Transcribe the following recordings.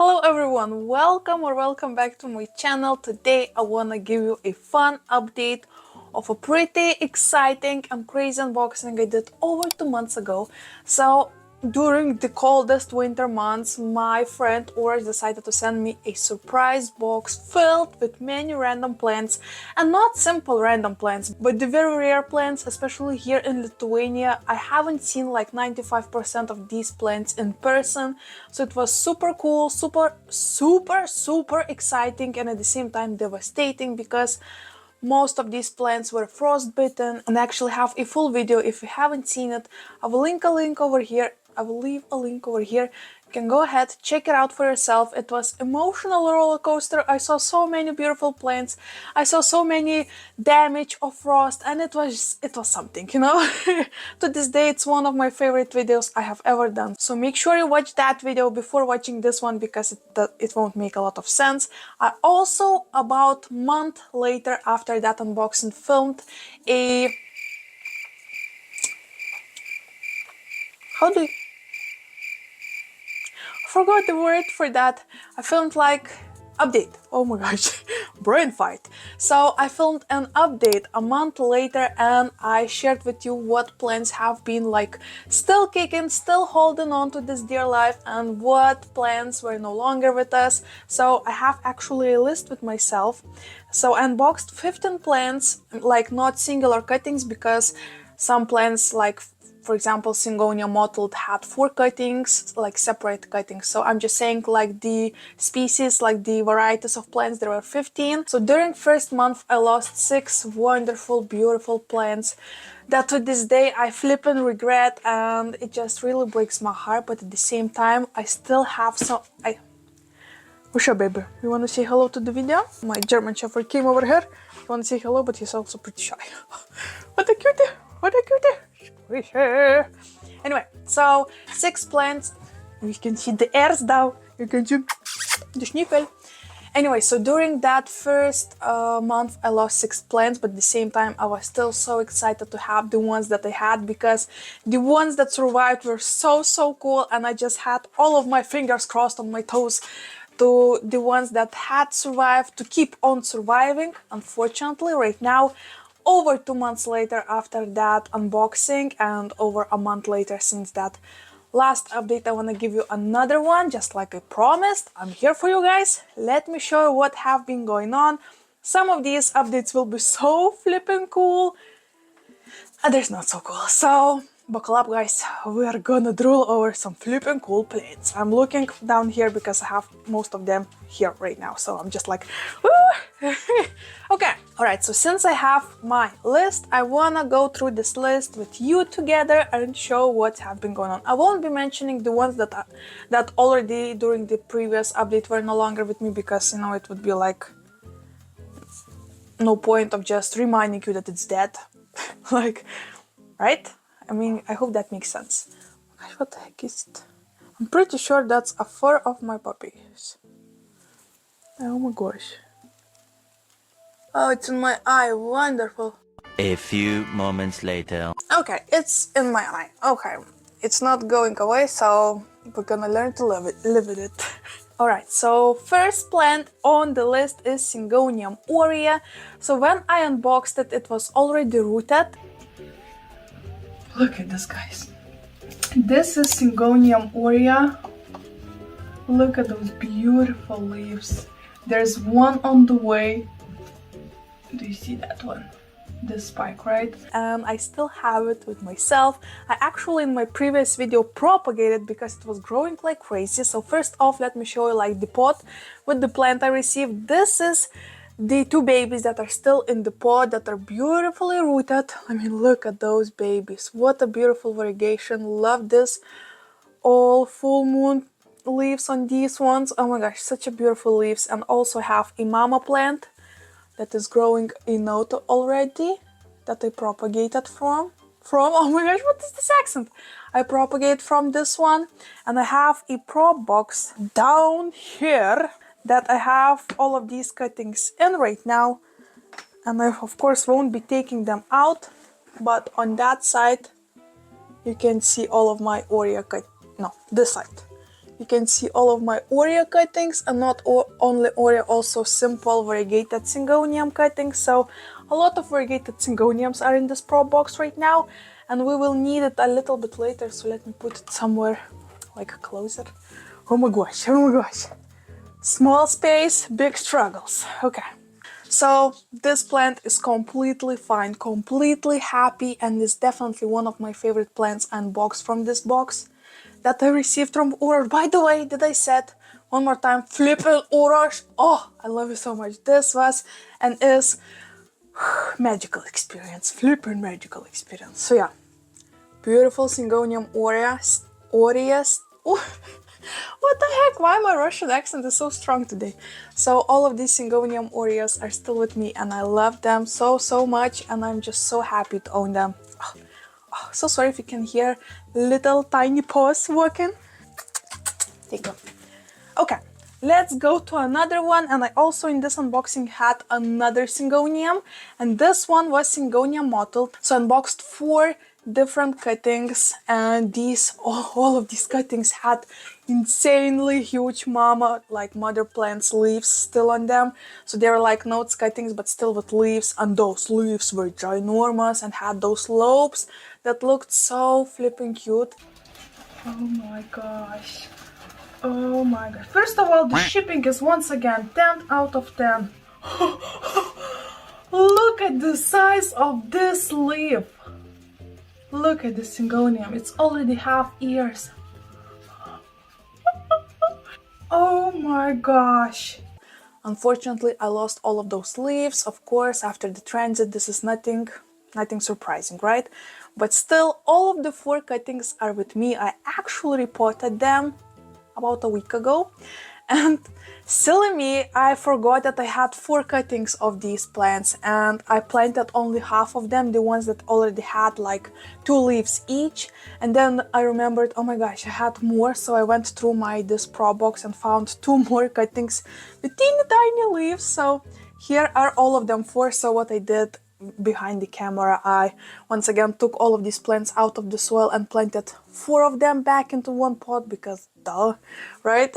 Hello everyone, welcome back to my channel. Today I wanna give you a fun update of a pretty exciting and crazy unboxing I did over 2 months ago. So during the coldest winter months, my friend Urs decided to send me a surprise box filled with many random plants, and not simple random plants, but the very rare plants, especially here in Lithuania. I haven't seen like 95% of these plants in person, so it was super cool, super exciting, and at the same time devastating because most of these plants were frostbitten, and I actually have a full video. If you haven't seen it, I will leave a link over here. You can go ahead, check it out for yourself. It was emotional roller coaster. I saw so many beautiful plants. I saw so many damage of frost, and it was something, you know. To this day, it's one of my favorite videos I have ever done. So make sure you watch that video before watching this one because it won't make a lot of sense. I also, about a month later after that unboxing, filmed a forgot the word for that. I filmed like update. Oh my gosh, brain fight. So I filmed an update a month later, and I shared with you what plants have been like still kicking, still holding on to this dear life, and what plants were no longer with us. So I have actually a list with myself. So I unboxed 15 plants, like not singular cuttings, because some plants, like for example, Syngonium Mottled, had 4 cuttings, like separate cuttings. So I'm just saying like the species, like the varieties of plants, there were 15. So during first month, I lost 6 wonderful, beautiful plants that to this day I flip and regret, and it just really breaks my heart. But at the same time, I still have some... What's up, baby? You want to say hello to the video? My German Shepherd came over here. You want to say hello, but he's also pretty shy. What a cutie! What a cutie! Anyway, so 6 plants. You can see the ears down. You can see the sniffle. Anyway, so during that first month, I lost 6 plants, but at the same time, I was still so excited to have the ones that I had, because the ones that survived were so cool, and I just had all of my fingers crossed on my toes to the ones that had survived to keep on surviving. Unfortunately, right now, over 2 months later after that unboxing, and over a month later since that last update, I want to give you another one, just like I promised. I'm here for you guys. Let me show you what have been going on. Some of these updates will be so flipping cool, others not so cool. So buckle up, guys. We are gonna drool over some flipping cool plants. I'm looking down here because I have most of them here right now, so I'm just like, woo! Okay, alright, so since I have my list, I wanna go through this list with you together and show what have been going on. I won't be mentioning the ones that already during the previous update were no longer with me, because, you know, it would be like no point of just reminding you that it's dead. Like, right? I mean, I hope that makes sense. Gosh, what the heck is it? I'm pretty sure that's a fur of my puppies. Oh my gosh. Oh, it's in my eye. Wonderful. A few moments later. Okay, it's in my eye. Okay, it's not going away, so we're gonna learn to live with it. Alright, so first plant on the list is Syngonium Aurea. So when I unboxed it, it was already rooted. Look at this, guys. This is Syngonium Aurea. Look at those beautiful leaves. There's one on the way. Do you see that one? This spike, right? And I still have it with myself. I actually in my previous video propagated because it was growing like crazy. So first off, let me show you like the pot with the plant I received. This is the 2 babies that are still in the pot, that are beautifully rooted. I mean, look at those babies. What a beautiful variegation. Love this all full moon leaves on these ones. Oh my gosh, such a beautiful leaves. And also have a mama plant that is growing a note already, that I propagated from, oh my gosh, what is this accent? I propagate from this one, and I have a prop box down here that I have all of these cuttings in right now, and I of course won't be taking them out, but on that side you can see all of my Aurea cut, no, this side. You can see all of my Aurea cuttings, and not only Aurea, also simple variegated Syngonium cuttings. So a lot of variegated Syngoniums are in this pro box right now, and we will need it a little bit later. So let me put it somewhere like closer. Oh my gosh, oh my gosh. Small space, big struggles. Okay. So this plant is completely fine, completely happy, and is definitely one of my favorite plants unboxed from this box that I received from Orange. By the way, did I said one more time, flippin' Orange. Oh, I love you so much. This was and is magical experience, flippin' magical experience. So yeah, beautiful Syngonium Aureas. What the heck? Why my Russian accent is so strong today? So all of these Syngonium Aureas are still with me, and I love them so much, and I'm just so happy to own them. Oh, so sorry if you can hear little tiny paws walking. There you go. Okay, let's go to another one, and I also in this unboxing had another Syngonium, and this one was Syngonium Mottled. So I unboxed 4 different cuttings, and these all of these cuttings had insanely huge mother plants leaves still on them. So they were like notes cuttings but still with leaves, and those leaves were ginormous and had those lobes that looked so flipping cute. Oh my gosh. Oh my god. First of all, the shipping is once again 10 out of 10. Look at the size of this leaf. Look at the Syngonium. It's already half ears. Oh my gosh. Unfortunately, I lost all of those leaves. Of course, after the transit, this is nothing surprising, right? But still, all of the 4 cuttings are with me. I actually reported them about a week ago, and silly me, I forgot that I had 4 cuttings of these plants, and I planted only half of them, the ones that already had like 2 leaves each. And then I remembered, oh my gosh, I had more, so I went through this pro box and found 2 more cuttings with teeny tiny leaves. So here are all of them 4. So what I did behind the camera, I once again took all of these plants out of the soil and planted 4 of them back into one pot, because duh, right?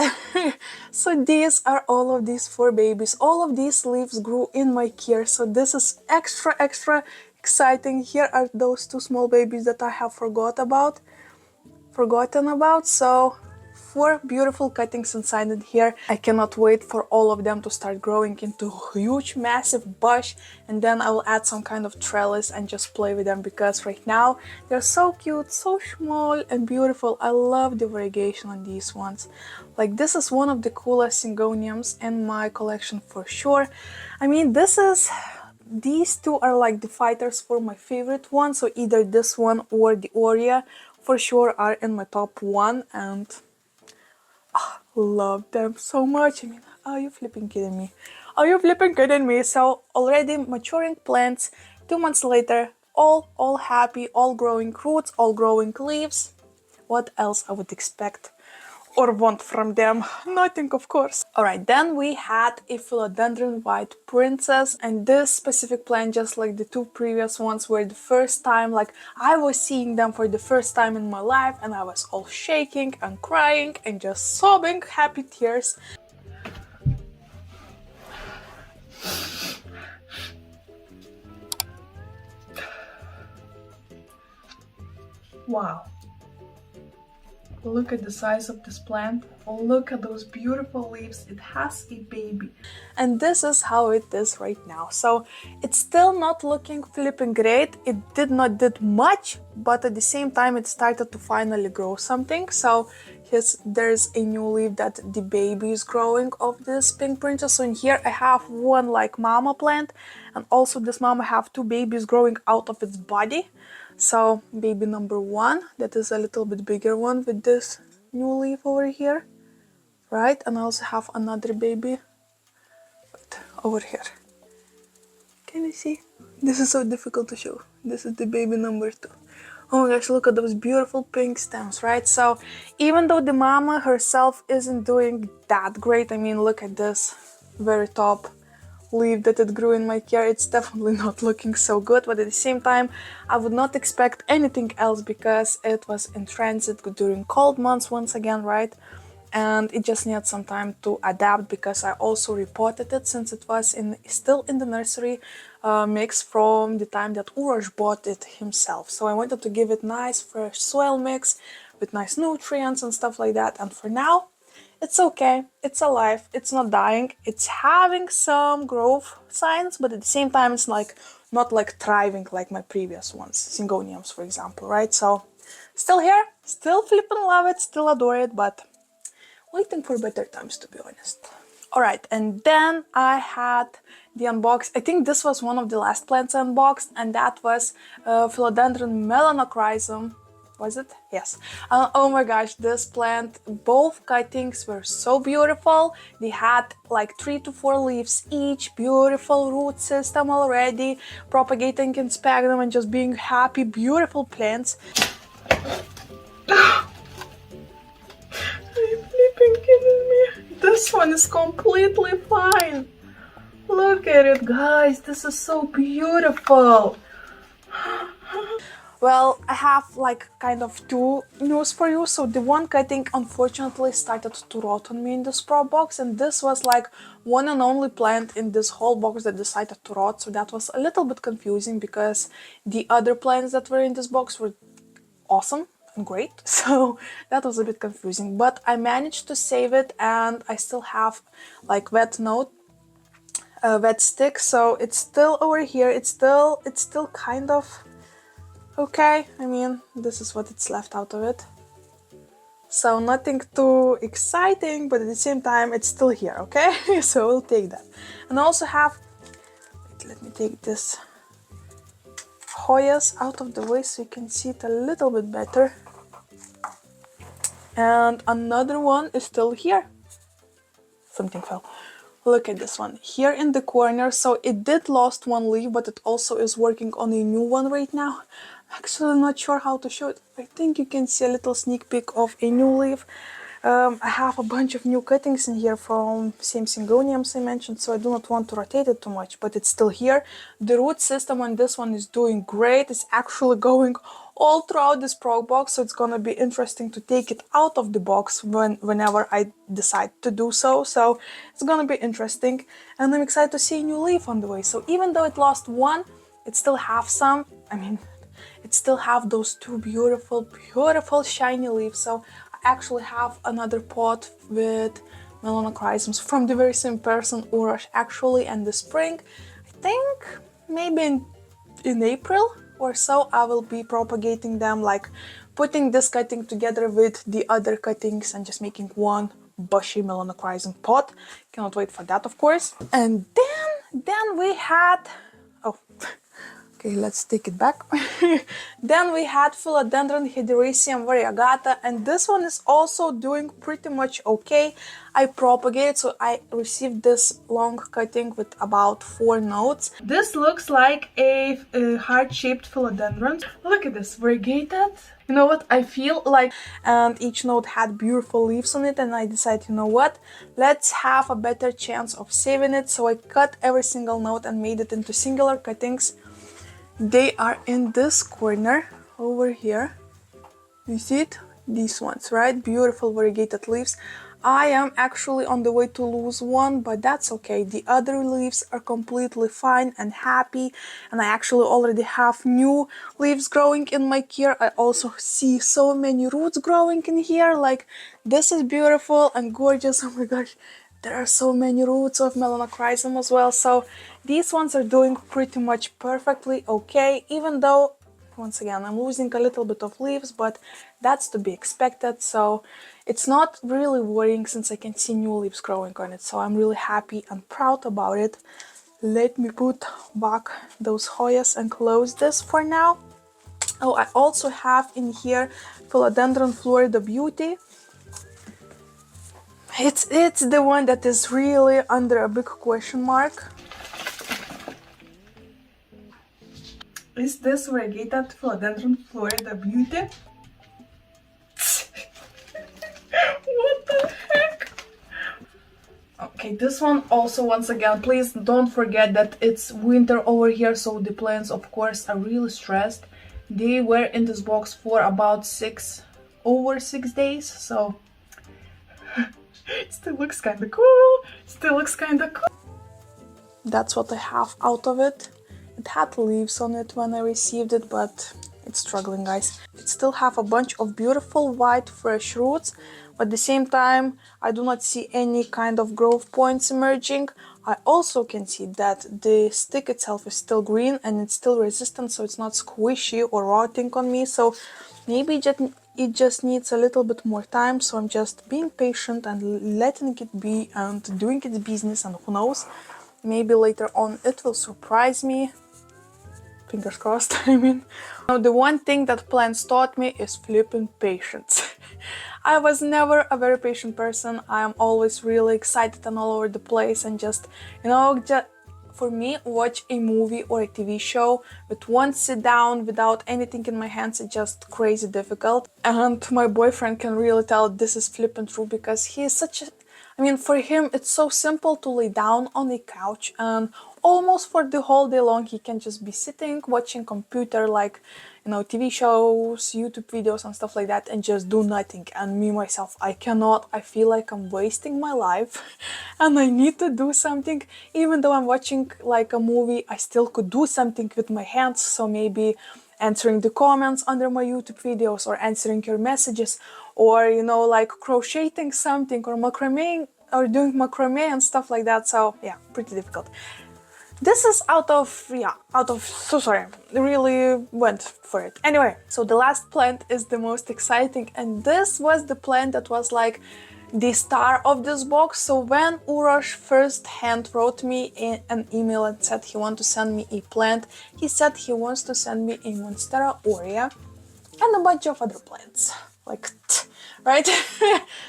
So these are all of these 4 babies. All of these leaves grew in my care, so this is extra exciting. Here are those 2 small babies that I have forgotten about. So 4 beautiful cuttings inside in here. I cannot wait for all of them to start growing into a huge massive bush, and then I will add some kind of trellis and just play with them, because right now they're so cute, so small and beautiful. I love the variegation on these ones. Like, this is one of the coolest Syngoniums in my collection for sure. I mean, these 2 are like the fighters for my favorite one, so either this one or the Aurea for sure are in my top 1, and love them so much. I mean, are you flipping kidding me? Are you flipping kidding me? So already maturing plants, 2 months later, all happy, all growing roots, all growing leaves. What else I would expect or want from them? Nothing, of course. Alright, then we had a Philodendron White Princess, and this specific plant, just like the 2 previous ones, were the first time, like I was seeing them for the first time in my life, and I was all shaking and crying and just sobbing happy tears. Wow. Look at the size of this plant. Look at those beautiful leaves. It has a baby. And this is how it is right now. So it's still not looking flipping great. It did not did much, but at the same time it started to finally grow something. So there's a new leaf that the baby is growing of this pink princess. So in here I have one like mama plant, and also this mama have 2 babies growing out of its body. So baby number 1, that is a little bit bigger one with this new leaf over here, right? And I also have another baby over here. Can you see? This is so difficult to show. This is the baby number 2. Oh my gosh, look at those beautiful pink stems, right? So even though the mama herself isn't doing that great, I mean, look at this very top leaf that it grew in my care, it's definitely not looking so good, but at the same time I would not expect anything else, because it was in transit during cold months once again, right? and it just needs some time to adapt because I also repotted it since it was still in the nursery mix from the time that Urosh bought it himself. So I wanted to give it nice fresh soil mix with nice nutrients and stuff like that, and for now it's okay, it's alive, it's not dying, it's having some growth signs, but at the same time it's like not like thriving like my previous ones, Syngoniums for example, right? So still here, still flippin' love it, still adore it, but waiting for better times, to be honest. Alright, and then I had the unbox. I think this was one of the last plants I unboxed, and that was Philodendron melanochrysum. Was it? Yes. Oh my gosh, this plant, both cuttings were so beautiful. They had like 3 to 4 leaves each, beautiful root system already, propagating in sphagnum and just being happy, beautiful plants. Are you flipping kidding me? This one is completely fine. Look at it, guys. This is so beautiful. Well, I have like kind of two news for you. So the one cutting unfortunately started to rot on me in this prop box, and this was like one and only plant in this whole box that decided to rot. So that was a little bit confusing because the other plants that were in this box were awesome and great. So that was a bit confusing, but I managed to save it, and I still have like wet stick. So it's still over here. It's still kind of okay. I mean, this is what it's left out of it. So nothing too exciting, but at the same time, it's still here, okay? So we'll take that. And I also have, wait, let me take this Hoyas out of the way so you can see it a little bit better. And another one is still here. Something fell. Look at this one here in the corner. So it did lost one leaf, but it also is working on a new one right now. Actually, I'm not sure how to show it. I think you can see a little sneak peek of a new leaf. I have a bunch of new cuttings in here from same Syngoniums I mentioned, so I do not want to rotate it too much, but it's still here. The root system on this one is doing great. It's actually going all throughout this prog box, so it's gonna be interesting to take it out of the box whenever I decide to do so. So it's gonna be interesting, and I'm excited to see a new leaf on the way. So even though it lost one, it still have some. I mean, it still have those two beautiful, beautiful shiny leaves. So I actually have another pot with melanochrysums from the very same person, Urosh, actually, and the spring. I think maybe in April or so I will be propagating them, like putting this cutting together with the other cuttings and just making one bushy melanochrysum pot. Cannot wait for that, of course. And then we had, oh, okay, let's take it back. Then we had Philodendron variegata, and this one is also doing pretty much okay. I propagated, so I received this long cutting with about 4 nodes. This looks like a heart-shaped philodendron. Look at this, variegated. You know what, I feel like, and each node had beautiful leaves on it, and I decided, you know what, let's have a better chance of saving it. So I cut every single node and made it into singular cuttings. They are in this corner over here. You see it? These ones, right? Beautiful variegated leaves. I am actually on the way to lose one, but that's okay. The other leaves are completely fine and happy, and I actually already have new leaves growing in my care. I also see so many roots growing in here. Like, this is beautiful and gorgeous. Oh my gosh. There are so many roots of melanochrysum as well, so these ones are doing pretty much perfectly okay, even though, once again, I'm losing a little bit of leaves, but that's to be expected, so it's not really worrying since I can see new leaves growing on it, so I'm really happy and proud about it. Let me put back those Hoyas and close this for now. Oh, I also have in here Philodendron Florida Beauty. It's the one that is really under a big question mark. Is this variegated Philodendron Florida Beauty? What the heck? Okay, this one also, once again, please don't forget that it's winter over here, so the plants, of course, are really stressed. They were in this box for about over 6 days, so Still looks kinda cool. Still looks kinda cool. That's what I have out of it. It had leaves on it when I received it, but it's struggling, guys. It still have a bunch of beautiful white fresh roots, but at the same time I do not see any kind of growth points emerging. I also can see that the stick itself is still green and it's still resistant, so it's not squishy or rotting on me. So maybe it just needs a little bit more time, so I'm just being patient and letting it be and doing its business, and who knows, maybe later on it will surprise me. Fingers crossed, I mean. Now, the one thing that plants taught me is flipping patience. I was never a very patient person. I am always really excited and all over the place, and just, for me, watch a movie or a TV show with one sit down without anything in my hands is just crazy difficult. And my boyfriend can really tell this is flipping true, because he is such a... I mean, for him, it's so simple to lay down on a couch, and almost for the whole day long, he can just be sitting, watching computer, like, TV shows, YouTube videos and stuff like that, and just do nothing. And me, myself, I cannot. I feel like I'm wasting my life and I need to do something. Even though I'm watching like a movie, I still could do something with my hands. So maybe answering the comments under my YouTube videos, or answering your messages, or like crocheting something, or macrame, or doing macrame and stuff like that. So yeah, pretty difficult. This is so sorry, really went for it. Anyway, so the last plant is the most exciting, and this was the plant that was like the star of this box. So when Urosh first hand wrote me an email and said he wants to send me a plant, he said he wants to send me a Monstera Aurea and a bunch of other plants, like, right?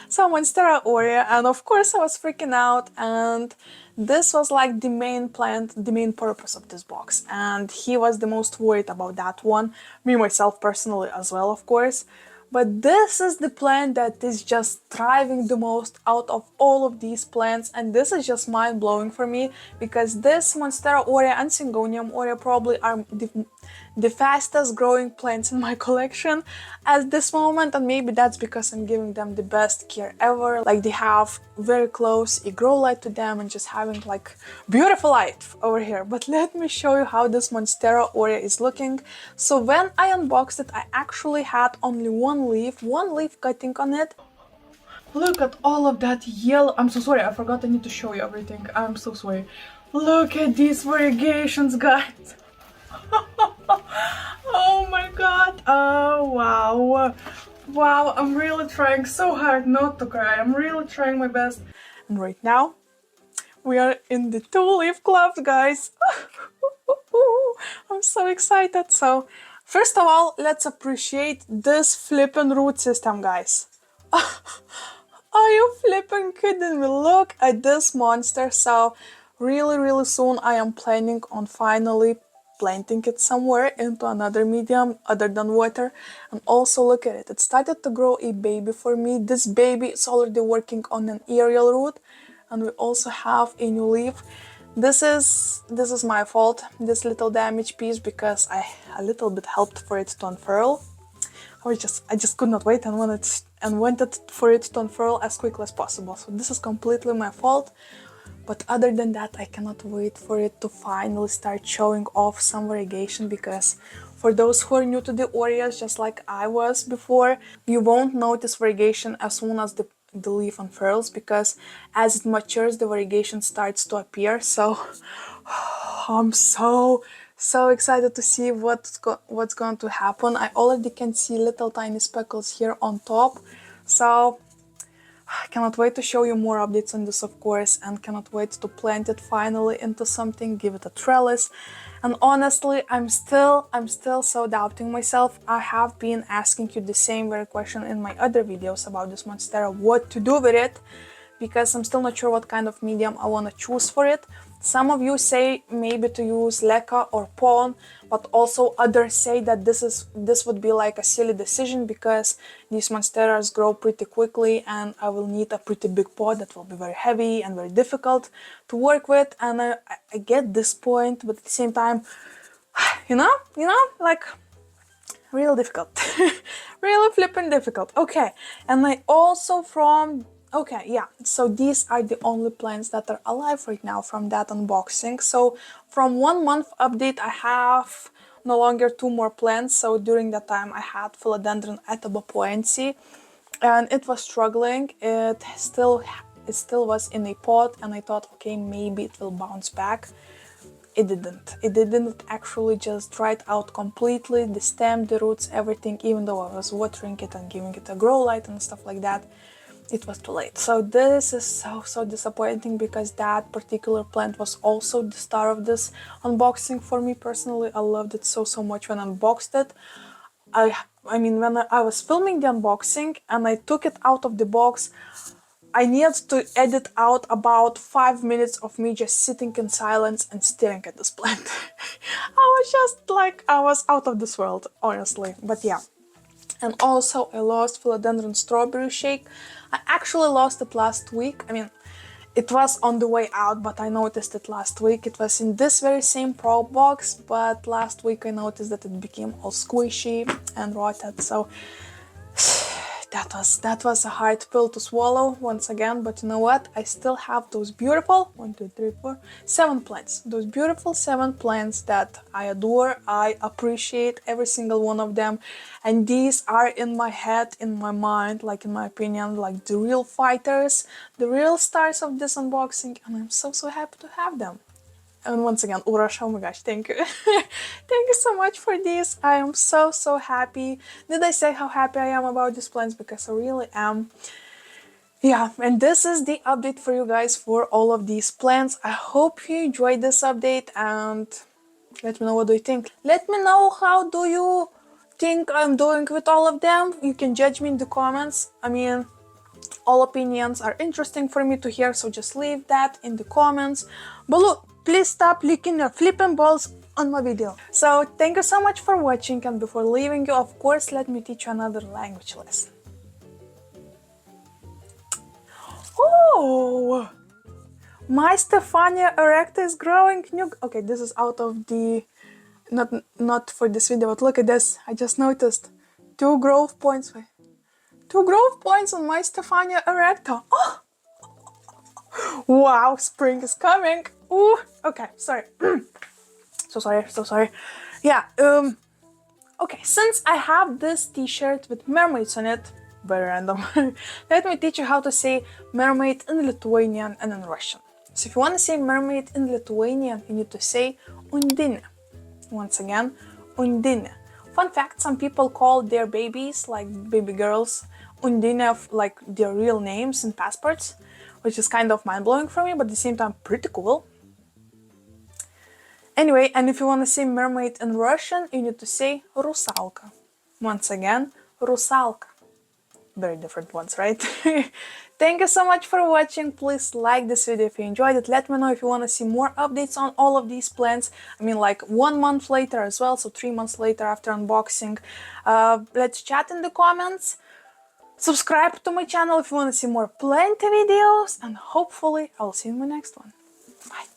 So Monstera Aurea, and of course I was freaking out, and this was like the main plant, the main purpose of this box, and he was the most worried about that one, me myself personally as well, of course. But this is the plant that is just thriving the most out of all of these plants, and this is just mind-blowing for me, because this Monstera Aurea and Syngonium Aurea probably are the fastest growing plants in my collection at this moment, and maybe that's because I'm giving them the best care ever. Like, they have very close a grow light to them and just having like beautiful light over here. But let me show you how this Monstera Aurea is looking. So when I unboxed it, I actually had only one leaf cutting on it. Look at all of that yellow. I'm so sorry, I forgot I need to show you everything. I'm so sorry. Look at these variegations, guys. Oh my god. Oh wow. Wow, I'm really trying so hard not to cry. I'm really trying my best. And right now, we are in the 2-leaf club, guys. I'm so excited. So, first of all, let's appreciate this flippin' root system, guys. Are you flipping kidding me? Look at this monster. So, really soon I am planning on finally planting it somewhere into another medium other than water. And also look at it, it started to grow a baby for me. This baby is already working on an aerial root, and we also have a new leaf. This is my fault, this little damaged piece, because I a little bit helped for it to unfurl. I just could not wait and wanted for it to unfurl as quickly as possible. So this is completely my fault. But other than that, I cannot wait for it to finally start showing off some variegation, because for those who are new to the Aureas, just like I was before, you won't notice variegation as soon as the leaf unfurls, because as it matures, the variegation starts to appear. So I'm so excited to see what's going to happen. I already can see little tiny speckles here on top. So I cannot wait to show you more updates on this, of course, and cannot wait to plant it finally into something, give it a trellis. And honestly, I'm still so doubting myself. I have been asking you the same very question in my other videos about this Monstera, what to do with it, because I'm still not sure what kind of medium I want to choose for it. Some of you say maybe to use leca or pon, but also others say that this would be like a silly decision, because these monsteras grow pretty quickly and I will need a pretty big pot that will be very heavy and very difficult to work with. And I get this point, but at the same time, you know, like, real difficult. Really flipping difficult. Okay, and I also from Okay, yeah, so these are the only plants that are alive right now from that unboxing. So from 1 month update, I have no longer 2 more plants. So during that time, I had Philodendron etabapoense, and it was struggling. It still was in a pot, and I thought, okay, maybe it will bounce back. It didn't. It didn't actually just dried out completely, the stem, the roots, everything, even though I was watering it and giving it a grow light and stuff like that. It was too late. So this is so disappointing because that particular plant was also the star of this unboxing for me personally. I loved it so much when I unboxed it. I mean, when I was filming the unboxing and I took it out of the box, I needed to edit out about 5 minutes of me just sitting in silence and staring at this plant. I was just like, I was out of this world, honestly. But yeah. And also I lost Philodendron strawberry shake. I actually lost it last week. I mean, it was on the way out, but I noticed it last week. It was in this very same pro box, but last week I noticed that it became all squishy and rotted. So that was a hard pill to swallow once again, but you know what? I still have those beautiful 7 plants. Those beautiful 7 plants that I adore. I appreciate every single one of them, and these are in my head, in my mind, like in my opinion, like the real fighters, the real stars of this unboxing, and I'm so happy to have them. And once again, Urash, oh my gosh, thank you. Thank you so much for this. I am so happy. Did I say how happy I am about these plants? Because I really am. Yeah, and this is the update for you guys for all of these plants. I hope you enjoyed this update and let me know what do you think. Let me know how do you think I'm doing with all of them. You can judge me in the comments. I mean, all opinions are interesting for me to hear, so just leave that in the comments. But look, please stop licking your flipping balls on my video. So thank you so much for watching, and before leaving you, of course, let me teach you another language lesson. Oh! My Stephania erecta is growing new. Okay, this is out of the not for this video, but look at this. I just noticed 2 growth points. 2 growth points on my Stephania erecta. Oh! Wow, spring is coming. Ooh, okay, sorry. so sorry. Yeah, okay, since I have this t-shirt with mermaids on it, very random, let me teach you how to say mermaid in Lithuanian and in Russian. So if you want to say mermaid in Lithuanian, you need to say undine. Once again, undine. Fun fact, some people call their babies, like baby girls, undine, like their real names in passports, which is kind of mind-blowing for me, but at the same time pretty cool. Anyway, and if you want to say mermaid in Russian, you need to say rusalka. Once again, rusalka. Very different ones, right? Thank you so much for watching. Please like this video if you enjoyed it. Let me know if you want to see more updates on all of these plants. I mean, like 1 month later as well, so 3 months later after unboxing. Let's chat in the comments. Subscribe to my channel if you want to see more plant videos, and hopefully I'll see you in my next one. Bye.